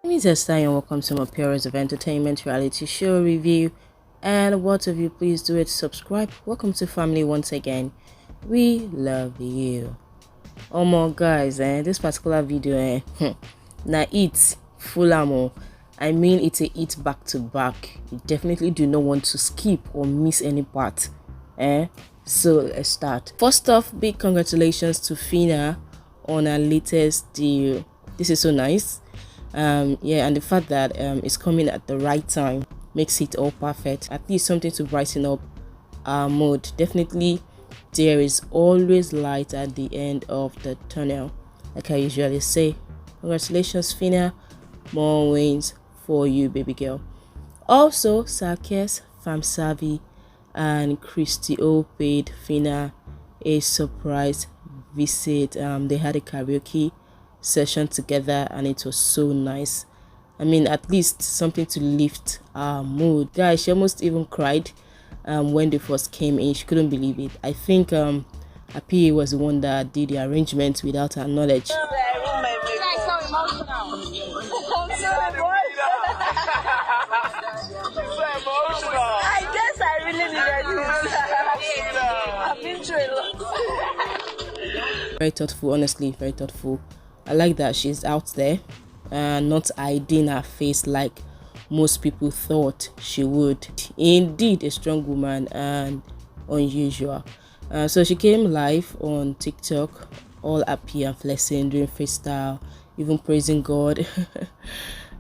My name is Esther and welcome to my Pillars of Entertainment reality show review. And what of you, please do it, subscribe. Welcome to family once again. We love you. Oh my guys, this particular video, now it's full ammo. I mean, it's a eat back to back. You definitely do not want to skip or miss any part. So let's start. First off, big congratulations to Phyna on her latest deal. This is so nice. Yeah, and the fact that it's coming at the right time makes it all perfect. At least something to brighten up our mood. Definitely there is always light at the end of the tunnel, like I usually say. Congratulations, Phyna. More wins for you, baby girl. Also, Sarkis, Famsavi, and Christy O paid Phyna a surprise visit. They had a karaoke session together and it was so nice. I mean, at least something to lift our mood. Guys, she almost even cried when they first came in. She couldn't believe it. I think her PA was the one that did the arrangement without her knowledge. I guess I really needed this. I've been through a lot. Very thoughtful, honestly, very thoughtful. I like that she's out there and not hiding her face like most people thought she would. Indeed, a strong woman and unusual. So she came live on TikTok, all happy and flexing, doing freestyle, even praising God.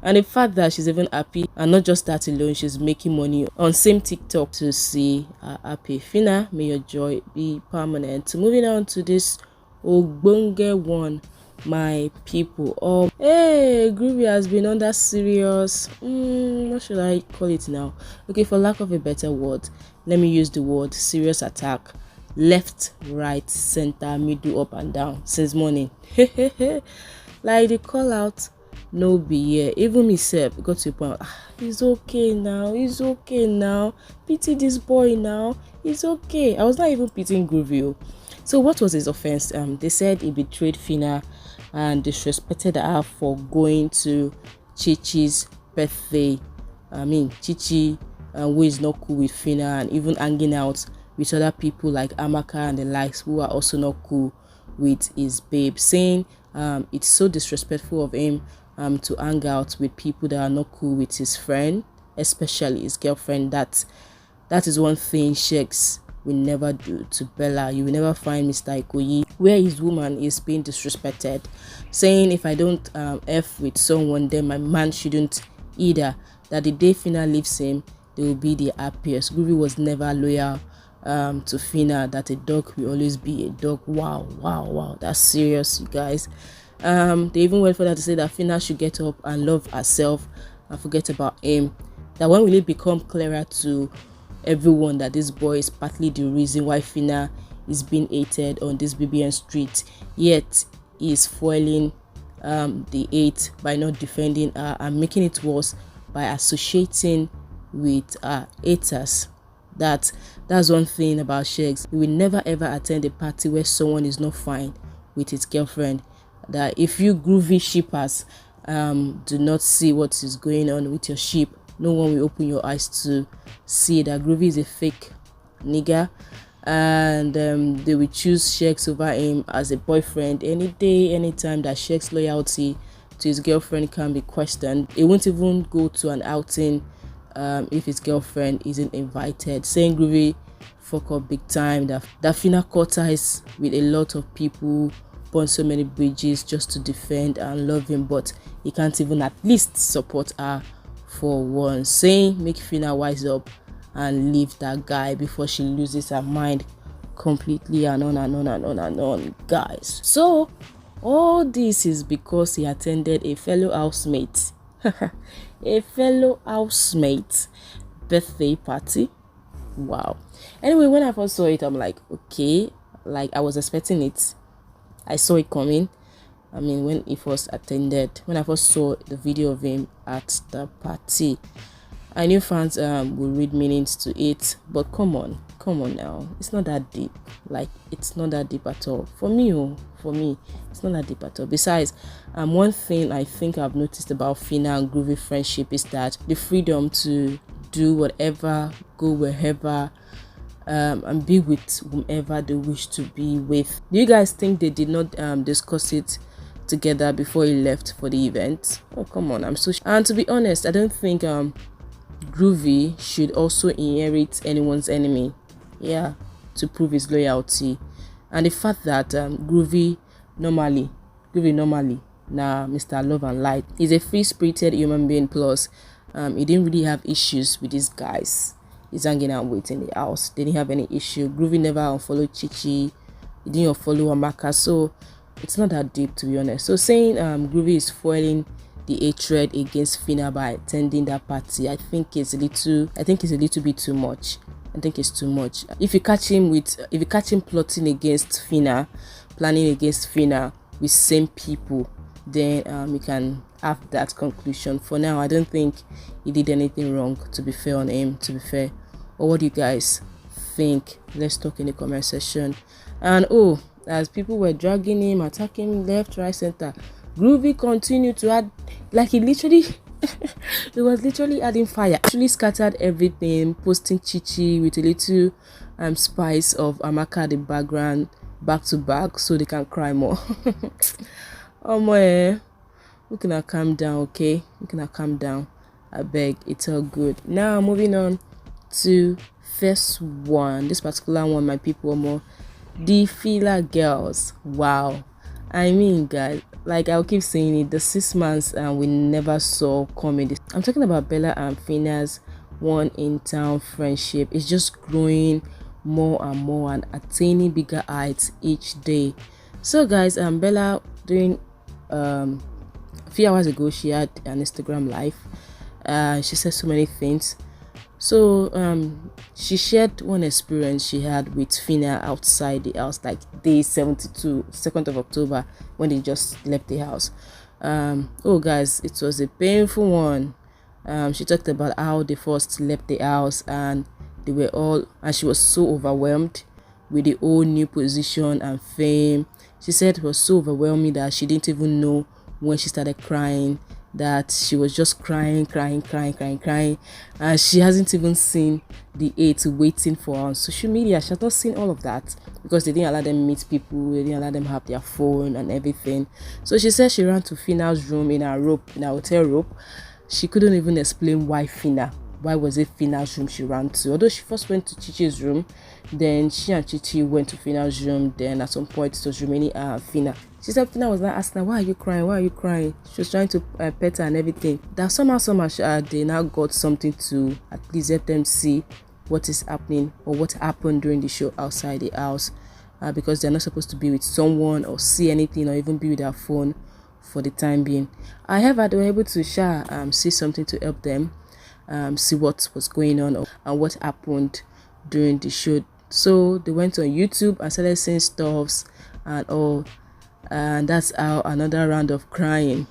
And the fact that she's even happy, and not just that alone, she's making money on same TikTok to see her happy. Phyna, may your joy be permanent. So moving on to this Ogbonge one, my people. Hey, Groovy has been under serious, what should I call it now? Okay, for lack of a better word, let me use the word serious attack. Left, right, center, middle, up and down since morning. Like the call out, no be here. Even myself got to a point, it's okay now, pity this boy now, it's okay. I was not even pitying Groovy. So what was his offense? They said he betrayed Phyna and disrespected her for going to Chichi's birthday. I mean, Chichi, who is not cool with Phyna, and even hanging out with other people like Amaka and the likes who are also not cool with his babe, saying it's so disrespectful of him to hang out with people that are not cool with his friend, especially his girlfriend. That is one thing Sheiks will never do to Bella. You will never find Mr. Ikoyi where his woman is being disrespected, saying if I don't F with someone, then my man shouldn't either. That the day Phyna leaves him, they will be the happiest. Groovy was never loyal to Phyna, that a dog will always be a dog. Wow, that's serious, you guys. They even went further to say that Phyna should get up and love herself and forget about him. That when will it become clearer to everyone that this boy is partly the reason why Phyna is being hated on this BBN street, yet he is foiling the hate by not defending her and making it worse by associating with haters. That's one thing about Sheiks. We will never ever attend a party where someone is not fine with his girlfriend. That if you Groovy shippers do not see what is going on with your ship, no one will open your eyes to see that Groovy is a fake nigga, and they will choose Sheiks over him as a boyfriend any day, anytime that Sheiks' loyalty to his girlfriend can be questioned. He won't even go to an outing if his girlfriend isn't invited, saying Groovy fuck up big time, that Phyna cut ties with a lot of people, burn so many bridges just to defend and love him, but he can't even at least support her for once, saying make Phyna wise up and leave that guy before she loses her mind completely, and on, guys. So all this is because he attended a fellow housemate birthday party. Wow. Anyway, when I first saw it, I'm like, okay, like I was expecting it. I saw it coming. I mean, when I first saw the video of him at the party, I knew fans would read meanings to it, but come on now, it's not that deep. Like, it's not that deep at all for me. Oh, for me, it's not that deep at all. Besides, one thing I think I've noticed about Phyna and Groovy friendship is that the freedom to do whatever, go wherever, and be with whomever they wish to be with. Do you guys think they did not discuss it together before he left for the event? Oh, come on, I'm so and to be honest, I don't think Groovy should also inherit anyone's enemy, yeah, to prove his loyalty. And the fact that normally Groovy normally nah, Mr. Love and Light, he's a free-spirited human being. Plus he didn't really have issues with these guys he's hanging out with in the house. They didn't have any issue. Groovy never unfollowed Chichi, he didn't unfollow Amaka, so it's not that deep, to be honest. So saying Groovy is foiling the hatred against Phyna by attending that party, I think it's a little bit too much. I think it's too much. If you catch him plotting against Phyna, planning against Phyna with same people, then you can have that conclusion. For now, I don't think he did anything wrong, to be fair on him, to be fair. Or what do you guys think? Let's talk in the comment section. And oh, as people were dragging him, attacking him left, right, center, Groovy continued to add, like he literally he was literally adding fire. Actually scattered everything, posting Chichi with a little spice of Amaka at the background, back to back, so they can cry more. Oh my, we cannot calm down, okay? We cannot calm down. I beg, it's all good. Now moving on to first one. This particular one, my people, more the Fila girls. Wow. I mean, guys, like I'll keep saying it, the 6 months we never saw coming. I'm talking about Bella and Phyna's one in town friendship. It's just growing more and more and attaining bigger heights each day. So guys, Bella, during a few hours ago, she had an Instagram live. She said so many things. So she shared one experience she had with Phyna outside the house, like day 72, 2nd of October, when they just left the house. Oh guys, it was a painful one. She talked about how they first left the house and she was so overwhelmed with the whole new position and fame. She said it was so overwhelming that she didn't even know when she started crying, that she was just crying, and she hasn't even seen the aides waiting for her on social media. She has not seen all of that because they didn't allow them meet people, they didn't allow them have their phone and everything. So she said she ran to Phyna's room in her hotel robe. She couldn't even explain why was it Phyna's room she ran to, although she first went to Chichi's room, then she and Chichi went to Phyna's room, then at some point it was remaining Phyna. She said Phyna was not asking her, why are you crying? She was trying to pet her and everything. That somehow they now got something to at least let them see what is happening or what happened during the show outside the house, because they're not supposed to be with someone or see anything or even be with their phone for the time being. However, they were able to see something to help them see what was going on and what happened during the show. So they went on YouTube and started seeing stuffs and all, and that's how another round of crying,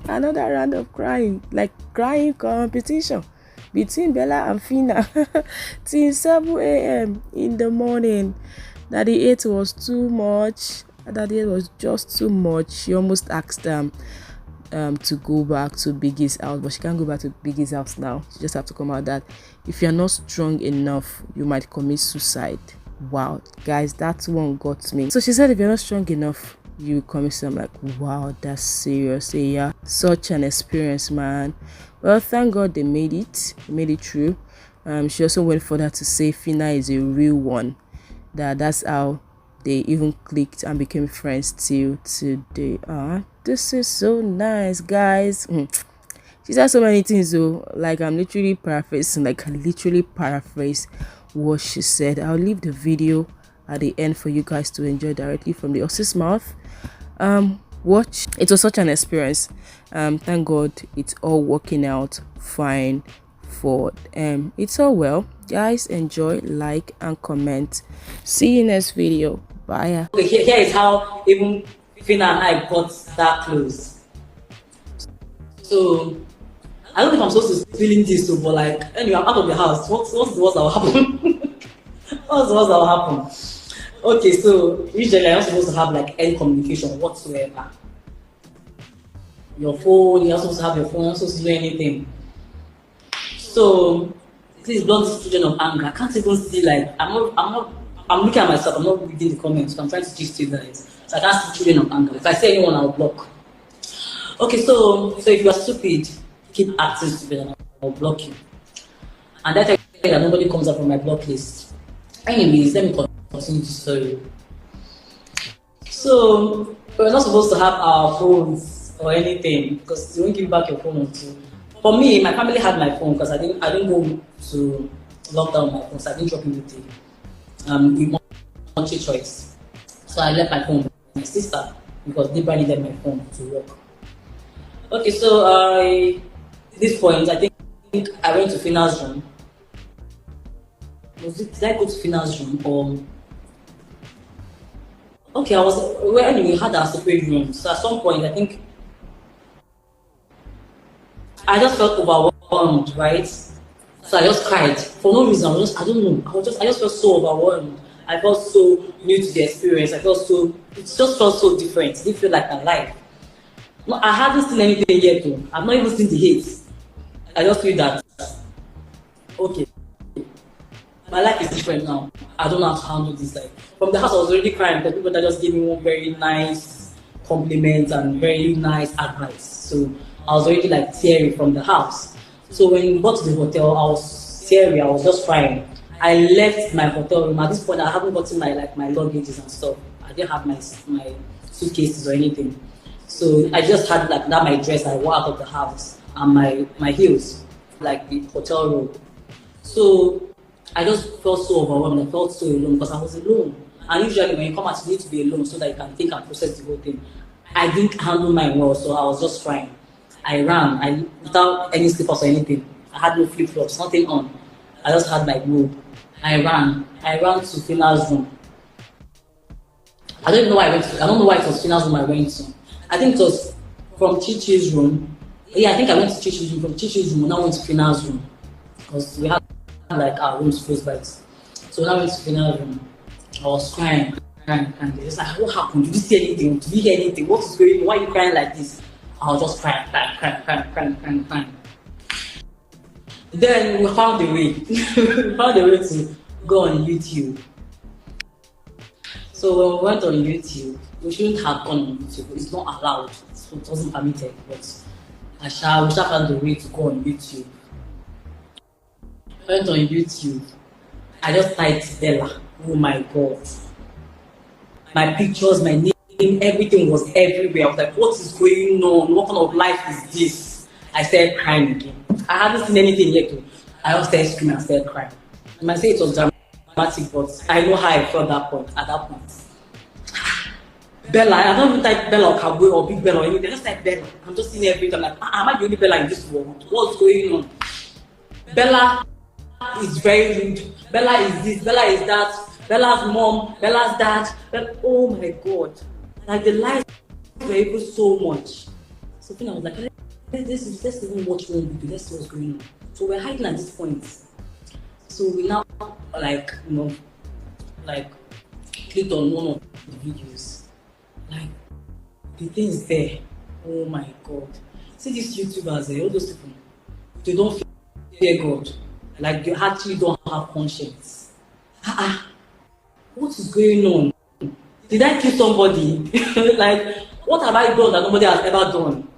like crying competition between Bella and Phyna till 7 a.m. in the morning. That the 8 was too much. That it was just too much. She almost asked them to go back to Biggie's house, but she can't go back to Biggie's house now. She just have to come out that if you're not strong enough, you might commit suicide. Wow, guys, that one got me. So she said if you're not strong enough, you commit suicide. I'm like, wow, that's serious. Yeah, such an experience, man. Well, thank God they made it through. She also went further to say Phyna is a real one, that's how they even clicked and became friends till today. This is so nice, guys. She said so many things though, like I'm literally paraphrasing, like I literally paraphrase what she said. I'll leave the video at the end for you guys to enjoy directly from the horse's mouth. Watch. It was such an experience. Thank God it's all working out fine for it's all well. Guys, enjoy, like and comment. See you next video. Bye. Okay, here is how even Phyna and I got that close. So I don't think I'm supposed to be feeling this, so, but like, anyway, I'm out of the house. What's the worst that will happen? What's the worst that will happen? Okay, so usually I'm not supposed to have like any communication whatsoever. Your phone, you're not supposed to have your phone, you're not supposed to do anything. So please don't see children of anger. I can't even see like I'm looking at myself, I'm not reading the comments, so I'm trying to teach you guys. So I can't see children of anger. If I see anyone, I'll block. Okay, so if you're stupid, keep acting stupid and I'll block you. And that's that nobody comes up from my block list. Anyways, let me continue the story. So we're not supposed to have our phones or anything because you won't give back your phone until. For me, my family had my phone because I didn't go to lock down my phone, so I didn't drop it with the multi choice. So I left my phone with my sister because they needed my phone to work. Okay, so at this point I think I went to Phyna's room. Did I go to Phyna's room or okay, anyway, we had our separate rooms. So at some point I think I just felt overwhelmed, right? So I just cried for no reason. I don't know. I just felt so overwhelmed. I felt so new to the experience. It just felt so different. It didn't feel like my life. No, I haven't seen anything yet though. I've not even seen the hate. I just feel that, okay, my life is different now. I don't know how to handle this. Like, from the house I was already crying because people that just gave me one very nice compliment and very nice advice. So I was already like teary from the house. So when we got to the hotel, I was teary, I was just crying. I left my hotel room. At this point, I haven't gotten my luggages and stuff. I didn't have my suitcases or anything. So I just had like that my dress. I wore out of the house and my heels, like the hotel room. So I just felt so overwhelmed. I felt so alone because I was alone. And usually when you come out, you need to be alone so that you can think and process the whole thing. I didn't handle mine well, so I was just crying. I ran, without any slippers or anything. I had no flip flops, nothing on. I just had my robe. I ran to Phyna's room. I don't even know why I went to. I don't know why it was Phyna's room I went to. I think it was from Chichi's room. Yeah, I think I went to Chichi's room. From Chichi's room, and I went to Phyna's room because we had like our rooms close by. So when I went to Phyna's room, I was crying. They're just like, what happened? Did you see anything? Did you hear anything? What is going on? Why are you crying like this? I was just crying. Then we found a way. We found a way to go on YouTube. So when we went on YouTube, we shouldn't have gone on YouTube. It's not allowed. So it wasn't permitted. But we shall find a way to go on YouTube. Went on YouTube. I just typed Bella. Oh my God. My pictures, my name, everything was everywhere. I was like, what is going on? What kind of life is this? I started crying again. I haven't seen anything yet. I just started screaming and started crying. I might say it was dramatic, but I know how I felt at that point. Bella, I don't even type Bella or Kabwe or Big Bella or anything. I just type Bella. I'm just seeing everything. I'm like, am I the only Bella in this world? What's going on? Bella is very rude. Bella is this, Bella is that. Bella's mom, Bella's dad. Oh my God. Like the lies were even so much. So I was like, let's even watch one video. Let's see what's going on. So we're hiding at this point. So we now clicked on one of the videos. Like the things there. Oh my God. See these YouTubers, all those people, they don't fear God. Like they actually don't have conscience. What is going on? Did I kill somebody? Like, what have I done that nobody has ever done?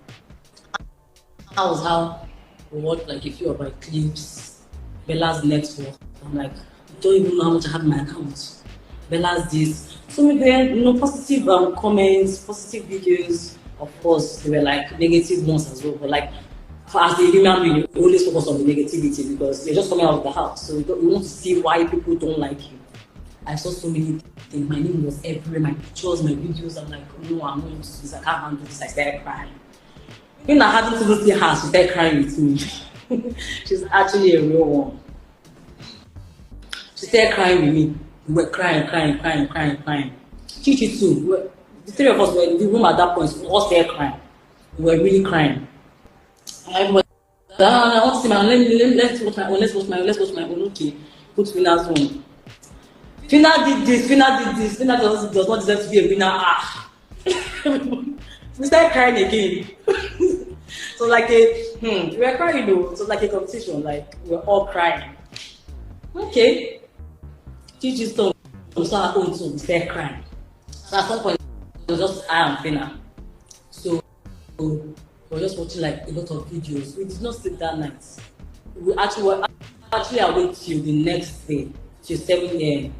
That was how we watched like a few of my clips. Bella's network. I'm like, I don't even know how much I have in my account. Bella's this. So maybe positive comments, positive videos. Of course, there were like negative ones as well. But like, as a human being, you always focus on the negativity because you're just coming out of the house. So you want to see why people don't like you. I saw so many things. My name was everywhere. My pictures, my videos. I'm like, no, I'm not used to this. I can't handle this. I started crying. When I happened to see her, she started crying with me. She's actually a real one. She started crying with me. We were crying. Chichi too. The three of us were in the room at that point. We all started crying. We were really crying. And everybody I want to see my own. Let's watch my own. Okay, put Phyna's own. Phyna did this. Phyna does not deserve to be a winner. Ah, we started crying again. So like we were crying though. So like a competition. Like we were all crying. Okay, Gigi's turn. So her own too. We started crying. So at some point, it was just I and Phyna. So we were just watching like a lot of videos. We did not sleep that night. We actually were actually awake till the next day, till 7 a.m.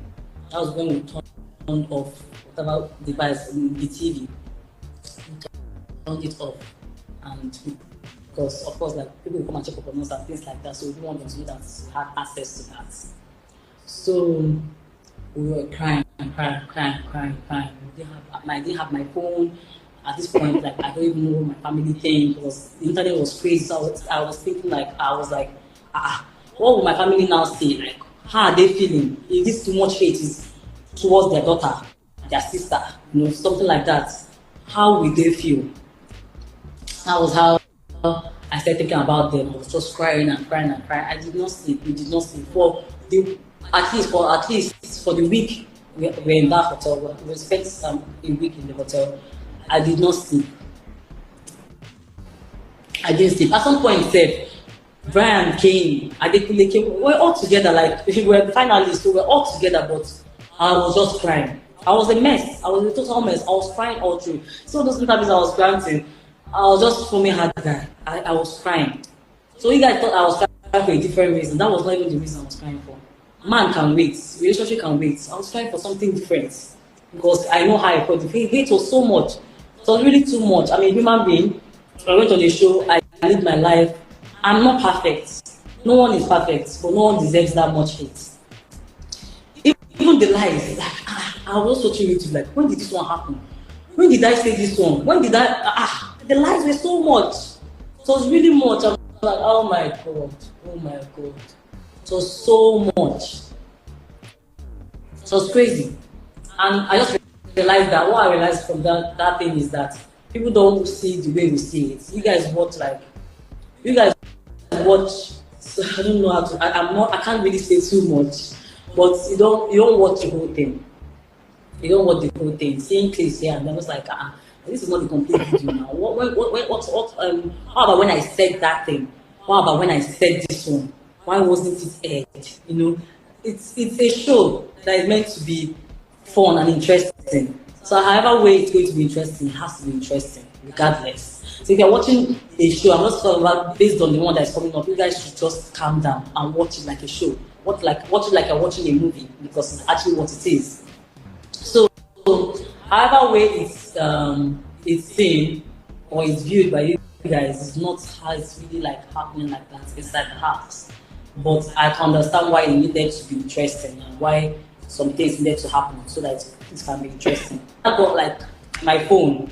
That was when we turned off whatever device, the TV. We turned it off, and because of course, like people will come and check up on us and things like that, so we didn't want them to know that we had access to that. So we were crying. We I didn't have my phone. At this point, like I don't even know what my family think because the internet was crazy. So I was thinking like what will my family now say? Like how are they feeling? If this too much hate is towards their daughter, their sister, something like that, how will they feel? That was how I started thinking about them. I was just crying and crying and crying. I did not sleep. We did not sleep for at least for the week we were in that hotel. We spent a week in the hotel. I did not sleep. I didn't sleep. At some point, Brian came, Adekunle came. We were all together, like we were finalists, so we were all together, but I was just crying. I was a mess. I was a total mess. I was crying all through. So those interviews I was granting, I was just foaming hard guy. I was crying. So you guys thought I was crying for a different reason. That was not even the reason I was crying for. Man can wait. Relationship can wait. I was crying for something different because I know how I felt. The hate was so much. It was really too much. I'm a human being. I went on a show. I lived my life. I'm not perfect. No one is perfect, but no one deserves that much hate. Even the lies. I was watching YouTube. Like, when did this one happen? When did I say this one? When did I? The lies were so much. It was really much. I was like, oh my god, oh my god. It was so much. It was crazy, and I just realized that what I realized from that thing is that people don't see the way we see it. You guys watch. So I don't know how to. I can't really say too much, but you don't watch the whole thing. You don't watch the whole thing. Seeing clips here and then it's like this is not the complete video now. How about when I said that thing? How about when I said this one? Why wasn't it aired? It's a show that is meant to be fun and interesting. So however way it's going to be interesting, it has to be interesting, regardless. So if you're watching a show, I'm not talking about based on the one that's coming up, you guys should just calm down and watch it like a show. Watch it like you're watching a movie because it's actually what it is. So however way it's seen or it's viewed by you guys is not how it's really like happening like that inside the house. But I can understand why it needed to be interesting and why some things needed to happen so that it can be interesting. I got like my phone.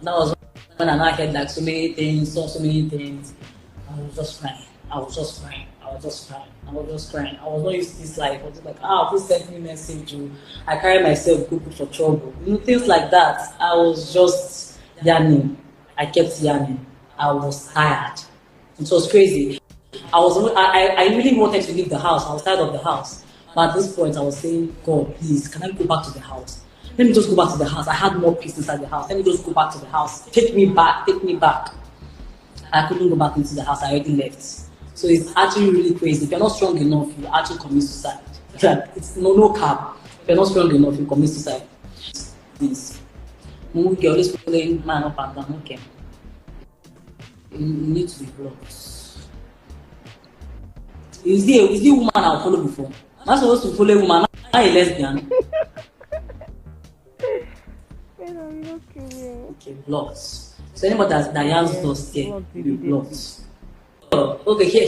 That was when I now heard like so many things, saw so many things. I was just crying. I was not used to this life. I was just like, please send me message. I carry myself, go for trouble. Things like that. I was just yarning. I kept yarning. I was tired. It was crazy. I really wanted to leave the house. I was tired of the house. But at this point, I was saying, God, please, can I go back to the house? Let me just go back to the house. I had more peace inside the house. Let me just go back to the house. Take me back. I couldn't go back into the house. I already left. So it's actually really crazy. If you're not strong enough, you actually commit suicide. It's no cap. If you're not strong enough, you commit suicide. Please. You're always following man up and down. Okay. You need to be blocked. Is the woman I'll follow before? I'm not supposed to follow a woman. I'm a lesbian. Okay, blocked. So anybody that yams does there, you blocked. Okay, here.